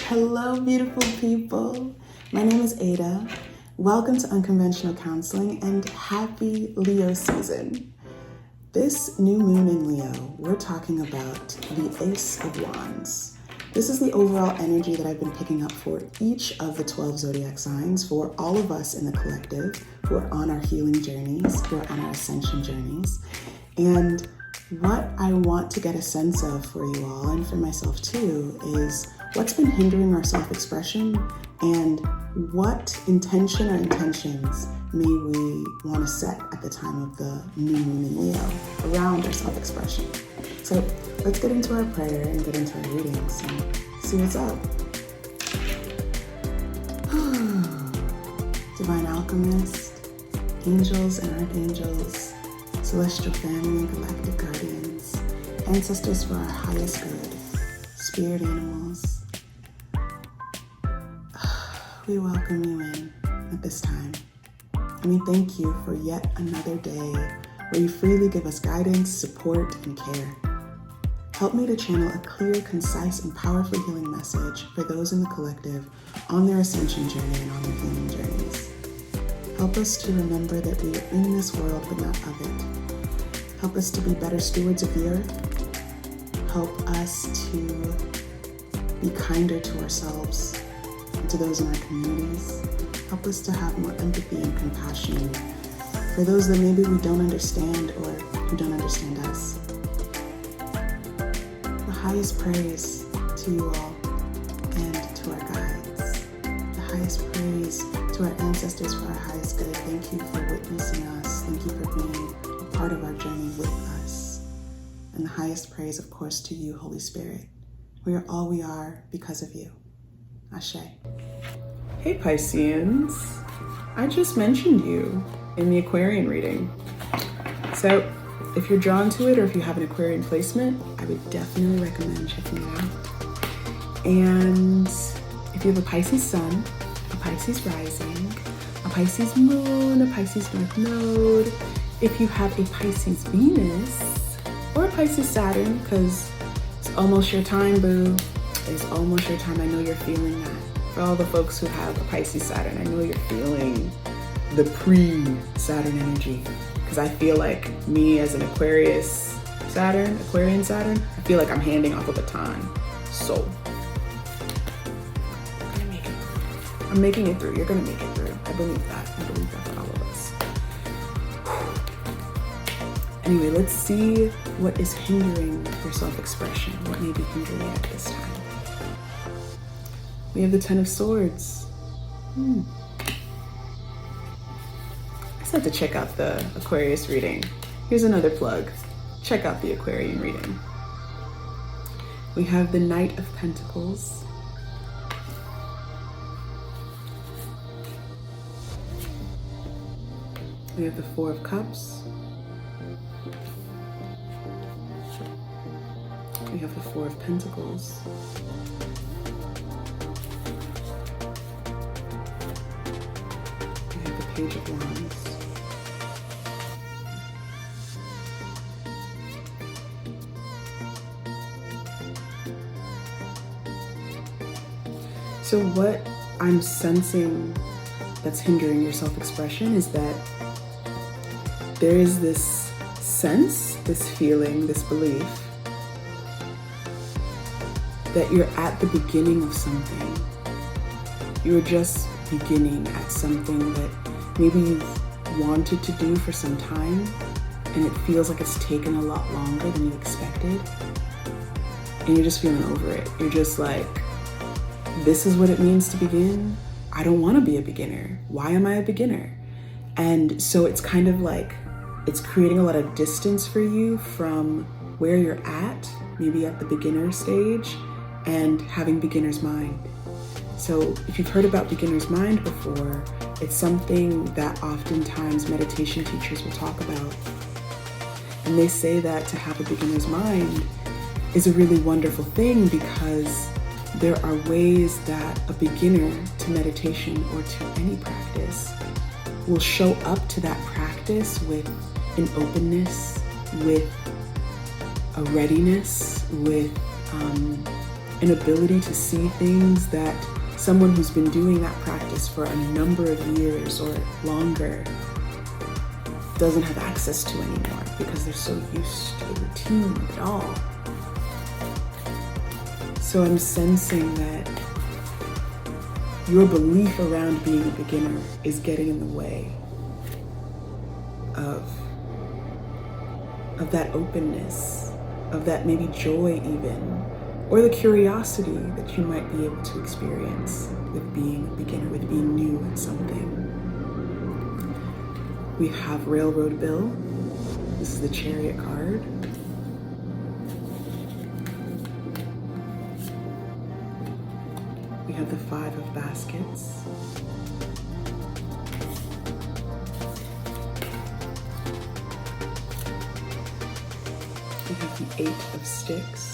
Hello, beautiful people. My name is Ada. Welcome to Unconventional Counseling and happy Leo season. This new moon in Leo, we're talking about the Ace of Wands. This is the overall energy that I've been picking up for each of the 12 zodiac signs, for all of us in the collective who are on our healing journeys, who are on our ascension journeys. And what I want to get a sense of for you all, and for myself too, is what's been hindering our self-expression and what intention or intentions may we want to set at the time of the new moon in Leo around our self-expression. So let's get into our prayer and get into our readings and see what's up. Divine Alchemist, angels and archangels, celestial family and galactic guardians, ancestors for our highest good, spirit animals, we welcome you in at this time. And we thank you for yet another day where you freely give us guidance, support, and care. Help me to channel a clear, concise, and powerfully healing message for those in the collective on their ascension journey and on their healing journeys. Help us to remember that we are in this world but not of it. Help us to be better stewards of the earth. Help us to be kinder to ourselves and to those in our communities. Help us to have more empathy and compassion for those that maybe we don't understand or who don't understand us. The highest praise to you all and to our guides. The highest praise to our ancestors for our highest good. Thank you for witnessing us. Thank you for being a part of our journey with us. And the highest praise, of course, to you, Holy Spirit. We are all we are because of you. Ashe. Hey Pisceans, I just mentioned you in the Aquarian reading. So if you're drawn to it or if you have an Aquarian placement, I would definitely recommend checking it out. And if you have a Pisces sun, a Pisces rising, a Pisces moon, a Pisces north node, if you have a Pisces Venus or a Pisces Saturn, because it's almost your time, boo. It's almost your time. I know you're feeling that. For all the folks who have a Pisces Saturn, I know you're feeling the pre-Saturn energy. Because I feel like me as an Aquarian Saturn, I feel like I'm handing off a baton. So, I'm gonna make it through. I'm making it through. You're gonna make it through. I believe that. I believe that for all of us. Anyway, let's see what is hindering your self-expression. What may be hindering it at this time. We have the Ten of Swords. I just had to check out the Aquarius reading. Here's another plug. Check out the Aquarian reading. We have the Knight of Pentacles. We have the Four of Cups. We have the Four of Pentacles. Page of Wands. So what I'm sensing that's hindering your self-expression is that there is this sense, this feeling, this belief that you're at the beginning of something. You're just beginning at something that maybe you've wanted to do for some time and it feels like it's taken a lot longer than you expected. And you're just feeling over it. You're just like, this is what it means to begin. I don't want to be a beginner. Why am I a beginner? And so it's kind of like, it's creating a lot of distance for you from where you're at, maybe at the beginner stage, and having beginner's mind. So if you've heard about beginner's mind before, it's something that oftentimes meditation teachers will talk about. And they say that to have a beginner's mind is a really wonderful thing because there are ways that a beginner to meditation or to any practice will show up to that practice with an openness, with a readiness, with an ability to see things that someone who's been doing that practice for a number of years or longer doesn't have access to anymore because they're so used to the routine of it all. So I'm sensing that your belief around being a beginner is getting in the way of that openness, of that maybe joy even, or the curiosity that you might be able to experience with being a beginner, with being new at something. We have Railroad Bill. This is the Chariot card. We have the Five of Baskets. We have the Eight of Sticks.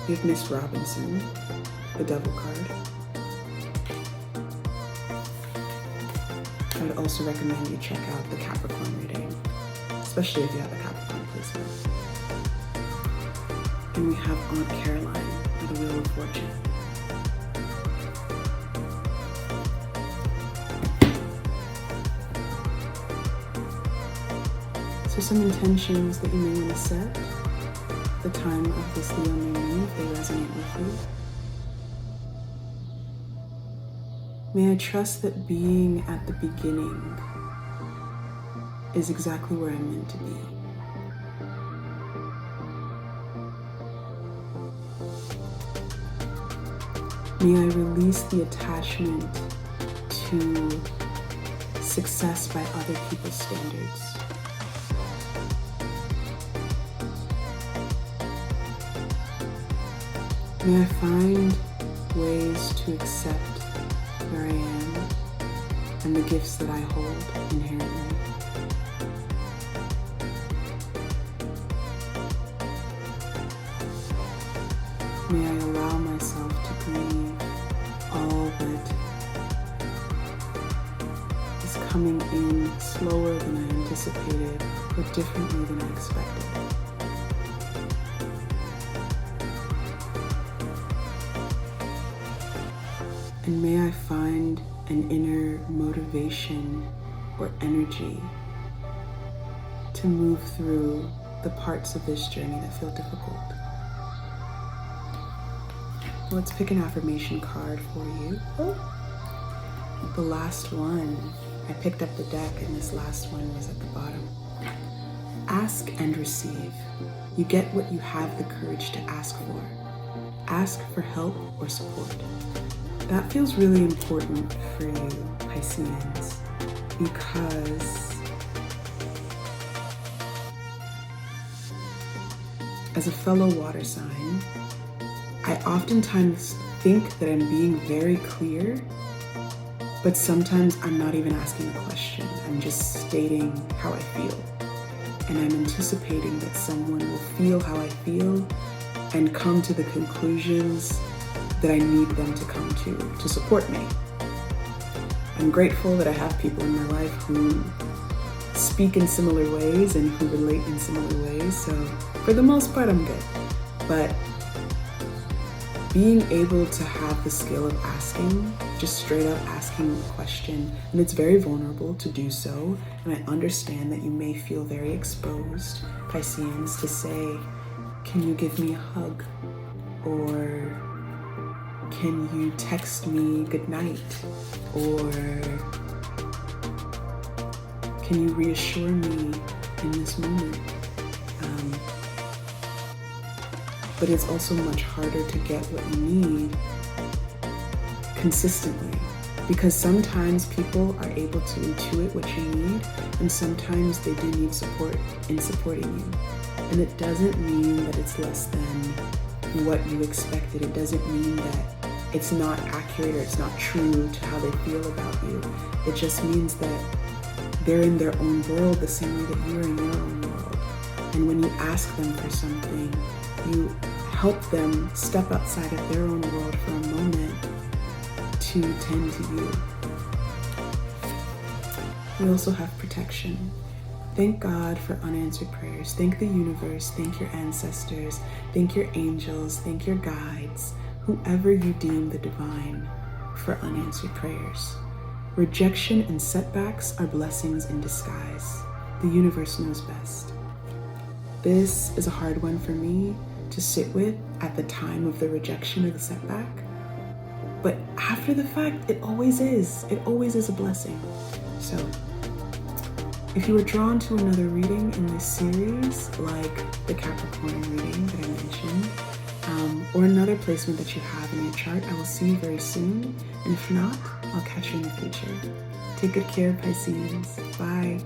We have Miss Robinson, the Devil card. I would also recommend you check out the Capricorn reading, especially if you have a Capricorn placement. And we have Aunt Caroline, the Wheel of Fortune. So some intentions that you may want to set the time of this Leo new moon if they resonate with you. May I trust that being at the beginning is exactly where I'm meant to be. May I release the attachment to success by other people's standards. May I find ways to accept where I am and the gifts that I hold inherently. May I allow myself to grieve all that is coming in slower than I anticipated or differently than I expected. And may I find an inner motivation or energy to move through the parts of this journey that feel difficult. Let's pick an affirmation card for you. The last one, I picked up the deck and this last one was at the bottom. Ask and receive. You get what you have the courage to ask for. Ask for help or support. That feels really important for you, Pisceans, because as a fellow water sign, I oftentimes think that I'm being very clear, but sometimes I'm not even asking a question. I'm just stating how I feel. And I'm anticipating that someone will feel how I feel and come to the conclusions that I need them to come to support me. I'm grateful that I have people in my life who speak in similar ways and who relate in similar ways, so for the most part I'm good. But being able to have the skill of asking, just straight up asking a question, and it's very vulnerable to do so, and I understand that you may feel very exposed, Pisceans, to say, can you give me a hug? Or can you text me good night? Or can you reassure me in this moment? But it's also much harder to get what you need consistently, because sometimes people are able to intuit what you need, and sometimes they do need support in supporting you. And it doesn't mean that it's less than what you expected. It doesn't mean that it's not accurate or it's not true to how they feel about you. It just means that they're in their own world the same way that you're in your own world. And when you ask them for something, you help them step outside of their own world for a moment to tend to you. We also have protection. Thank God for unanswered prayers. Thank the universe. Thank your ancestors. Thank your angels. Thank your guides, whoever you deem the divine, for unanswered prayers. Rejection and setbacks are blessings in disguise. The universe knows best. This is a hard one for me to sit with at the time of the rejection or the setback. But after the fact, it always is. It always is a blessing. So, if you were drawn to another reading in this series, like the Capricorn reading that I mentioned, or another placement that you have in your chart, I will see you very soon. And if not, I'll catch you in the future. Take good care, Pisces. Bye.